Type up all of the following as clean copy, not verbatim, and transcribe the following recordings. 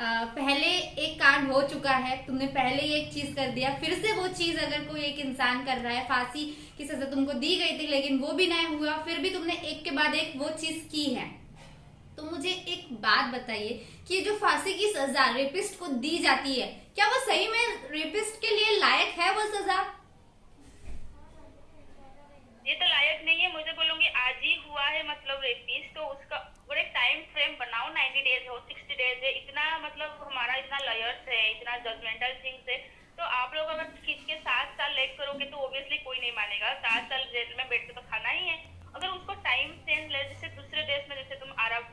पहले एक कांड हो चुका है, तुमने पहले ही एक चीज कर दिया, फिर से वो चीज अगर कोई एक इंसान कर रहा है, फांसी की सजा तुमको दी गई थी लेकिन वो भी नहीं हुआ, फिर भी तुमने एक के बाद एक वो चीज की है। तो मुझे एक बात बताइए कि जो फांसी की सजा रेपिस्ट को दी जाती है, क्या वो सही में रेपिस्ट के लिए लायक है वो सजा? ये तो लायक नहीं है। मुझे बोलूंगी आज ही हुआ है मतलब रेपिस्ट, तो उसका और एक टाइम फ्रेम बनाओ, 90 डेज हो, 60 डेज है, इतना मतलब हमारा इतना लॉयर्स है, इतना जजमेंटल थिंग्स है। तो आप लोग अगर खींच के 7 साल लेट करोगे तो ऑब्वियसली कोई नहीं मानेगा। 7 साल जेल में बैठ के तो खाना ही है। अगर उसको टाइम चेंज ले, जैसे दूसरे देश में, जैसे तुम अरब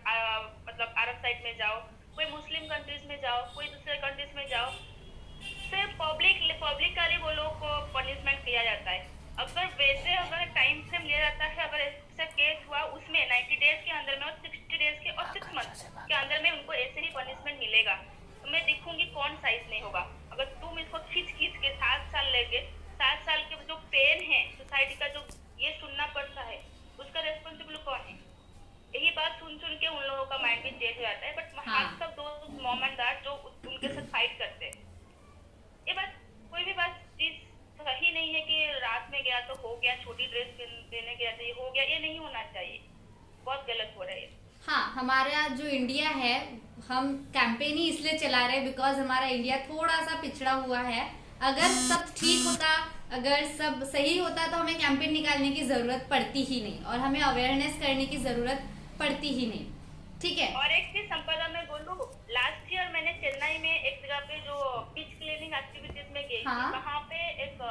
मतलब अरब साइड में जाओ, कोई मुस्लिम कंट्रीज में जाओ, कोई दूसरे कंट्रीज में जाओ, सिर्फ पब्लिकली वो लोग को पनिशमेंट किया जाता है। अगर वैसे अगर टाइम फ्रेम लिया जाता है, अगर ऐसा केस हुआ उसमें 90 डेज के अंदर में और 60 डेज के और 6 मंथ के अंदर में उनको ऐसे ही पनिशमेंट मिलेगा, तो मैं देखूंगी कौन साइज नहीं होगा। अगर तुम इसको खींच खींच के 7 साल लेके, 7 साल के जो पेन है सोसाइटी का, जो ये सुनना पड़ता है, उसका रेस्पॉन्सिबल कौन है? यही बात सुन सुन के उन लोगों का माइंड भी चेंज हो जाता है। बट हाँ। वहां सब दो मॉम एंड डैड जो उनके साथ फाइट करते हैं, ये बात कोई भी बात चीज सही नहीं है कि रात में गया तो हो गया, छोटी ड्रेस देने गया तो ये हो गया, ये नहीं होना चाहिए। बहुत गलत हो रहा है। हाँ, हमारा जो इंडिया है, हम कैंपेन ही इसलिए चला रहे हैं बिकॉज हमारा इंडिया थोड़ा सा पिछड़ा हुआ है। अगर सब ठीक होता, अगर सब सही होता तो हमें कैंपेन निकालने की जरूरत पड़ती ही नहीं और हमें अवेयरनेस करने की जरूरत पड़ती ही नहीं। ठीक है। और एक चीज संपदा में बोलूं, लास्ट ईयर मैंने चेन्नई में एक जगह पे जो बीच क्लीनिंग एक्टिविटीज में गई हाँ। थी, वहाँ पे एक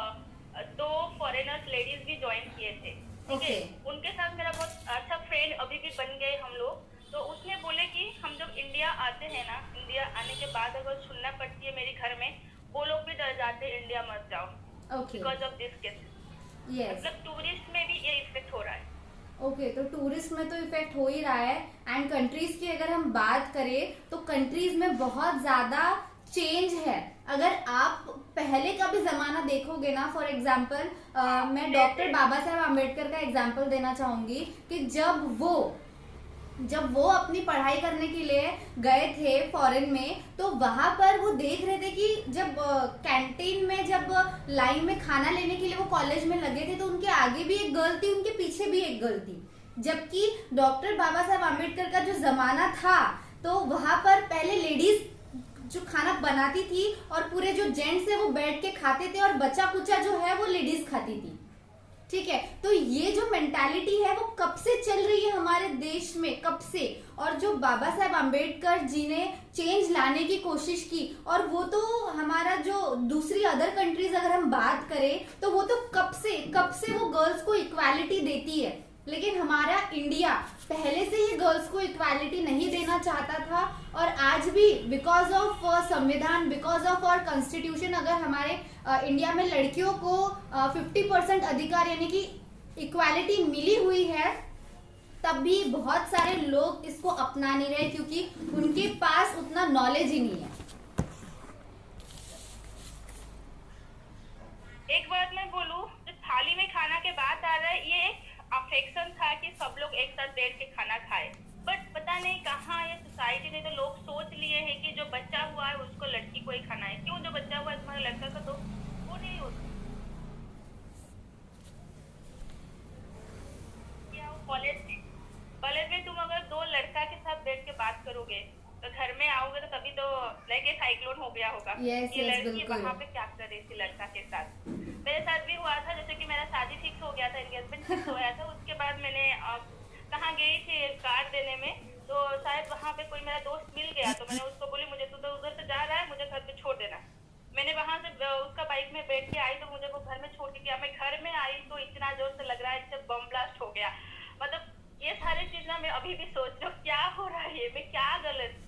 2 फॉरेनर्स लेडीज भी ज्वाइन किए थे। ठीक है। उनके साथ मेरा बहुत अच्छा फ्रेंड अभी भी बन गए हम लोग। तो उसने बोले कि हम जब इंडिया आते हैं ना, इंडिया आने के बाद अगर सुनना पड़ती है मेरे घर में, वो लोग भी डर जाते हैं इंडिया मत जाओ because of this case. Yes. मतलब टूरिस्ट में भी ये इफेक्ट हो रहा है। ओके, तो टूरिस्ट में तो इफेक्ट हो ही रहा है। एंड कंट्रीज की अगर हम बात करें तो कंट्रीज में बहुत ज्यादा चेंज है। अगर आप पहले का भी जमाना देखोगे ना, फॉर एग्जाम्पल मैं डॉक्टर बाबा साहेब आम्बेडकर का एग्जाम्पल देना चाहूंगी कि जब वो अपनी पढ़ाई करने के लिए गए थे फॉरेन में, तो वहां पर वो देख रहे थे कि जब कैंटीन में, जब लाइन में खाना लेने के लिए वो कॉलेज में लगे थे, तो उनके आगे भी एक गर्ल थी, उनके पीछे भी एक गर्ल थी। जबकि डॉक्टर बाबा साहब आम्बेडकर का जो जमाना था, तो वहां पर पहले लेडीज जो खाना बनाती थी और पूरे जो जेंट्स है वो बैठ के खाते थे और बचा कुचा जो है वो लेडीज खाती थी। ठीक है। तो ये जो मेंटालिटी है वो कब से चल रही है हमारे देश में, कब से? और जो बाबा साहब आम्बेडकर जी ने चेंज लाने की कोशिश की, और वो तो हमारा जो दूसरी अदर कंट्रीज अगर हम बात करें तो वो तो कब से वो गर्ल्स को इक्वालिटी देती है। लेकिन हमारा इंडिया पहले से ही गर्ल्स को इक्वालिटी नहीं देना चाहता था, और आज भी बिकॉज ऑफ संविधान, बिकॉज ऑफ और कॉन्स्टिट्यूशन, अगर हमारे इंडिया में लड़कियों को 50% अधिकार यानी कि इक्वालिटी मिली हुई है, तब भी बहुत सारे लोग इसको अपना नहीं रहे क्योंकि उनके पास उतना नॉलेज ही नहीं है। एक बात मैं बोलूं, जो थाली में खाना के बात आ रहा है, ये एक अफेक्शन था कि सब लोग एक साथ बैठ के खाना खाए। बट पता नहीं कहाँ ये सोसाइटी ने तो लोग सोच लिए हैं कि जो बच्चा हुआ है उसको लड़की को ही खाना है। क्यों? जो बच्चा हुआ है तुम्हारे लड़का का तो वो नहीं हो क्या? कॉलेज में तुम अगर 2 लड़का के साथ बैठ के बात करोगे तो घर में आओगे तो तभी तो लाइक साइक्लोन हो गया होगा। yes, ये yes, लड़की वहाँ पे क्या कर रही थी लड़का के साथ। मेरे साथ भी हुआ था, जैसे कि मेरा शादी फिक्स हो गया था, एंगेजमेंट फिक्स हो गया था। उसके बाद मैंने कहाँ गई थी कार्ड देने में, तो शायद वहाँ पे कोई मेरा दोस्त मिल गया, तो मैंने उसको बोली मुझे तो उधर से जा रहा है, मुझे घर पे छोड़ देना। मैंने वहां से उसका बाइक में बैठ के आई, तो मुझे वो घर में छोड़ के गया। मैं घर में आई तो इतना जोर से लग रहा है जैसे बम ब्लास्ट हो गया। मतलब ये सारी चीज ना मैं अभी भी सोच रही हूँ क्या हो रहा है, ये मैं क्या गलत